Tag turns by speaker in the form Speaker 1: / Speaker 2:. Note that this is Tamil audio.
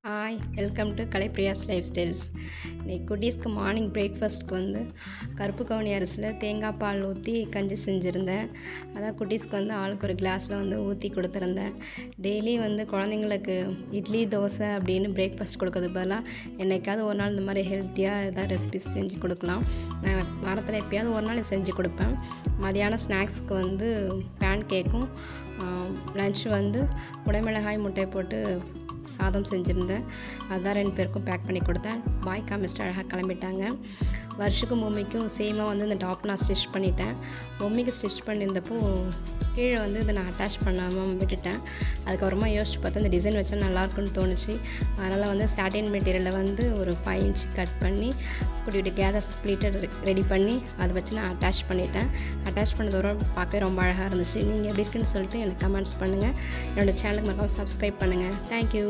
Speaker 1: Hi welcome to Kalaipriya's life styles. இன்னைக்கு குட்டீஸ்க்கு மார்னிங் பிரேக்ஃபாஸ்ட்க்கு கருப்பு கவுனி அரிசியில் தேங்காய் பால் ஊற்றி கஞ்சி செஞ்சுருந்தேன். அதான் குட்டீஸ்க்கு ஆளுக்கு ஒரு கிளாஸில் ஊற்றி கொடுத்துருந்தேன். டெய்லி குழந்தைங்களுக்கு இட்லி தோசை அப்படின்னு பிரேக்ஃபாஸ்ட் கொடுக்கறது பதிலாக என்னைக்காவது ஒரு நாள் இந்த மாதிரி ஹெல்த்தியாக எதாவது ரெசிபிஸ் செஞ்சு கொடுக்கலாம். நான் வாரத்தில் எப்போயாவது ஒரு நாள் செஞ்சு கொடுப்பேன். மதியானம் ஸ்நாக்ஸுக்கு பேன் கேக்கும், லன்ச் குடைமிளகாய் முட்டை போட்டு சாதம் செஞ்சுருந்தேன். அதுதான் 2 பேருக்கும் பேக் பண்ணி கொடுத்தேன். பாய் காமிச்சிட்டு அழகாக கிளம்பிட்டாங்க. வருஷுக்கும் பொம்மிக்கும் சேமாக இந்த டாப் நான் ஸ்டிச் பண்ணிட்டேன். பொம்மிக்கு ஸ்டிச் பண்ணியிருந்தப்போ கீழே இதை நான் அட்டாச் பண்ணாமல் விட்டுட்டேன். அதுக்கப்புறமா யோசிச்சு பார்த்தா இந்த டிசைன் வச்சா நல்லாயிருக்குன்னு தோணுச்சு. அதனால் சாட்டின் மெட்டீரியலில் ஒரு 5 இன்ச் கட் பண்ணி குட்டி குட்டி கேதர் ஸ்ப்ளிட்டர் ரெடி பண்ணி அதை வச்சு நான் அட்டாச் பண்ணிட்டேன். அட்டாச் பண்ணதோட பார்க்கவே ரொம்ப அழகாக இருந்துச்சு. நீங்கள் எப்படி இருக்குன்னு சொல்லிட்டு எனக்கு கமெண்ட்ஸ் பண்ணுங்கள். என்னோடய சேனலுக்கு மறக்காம சப்ஸ்கிரைப் பண்ணுங்கள். தேங்க்யூ.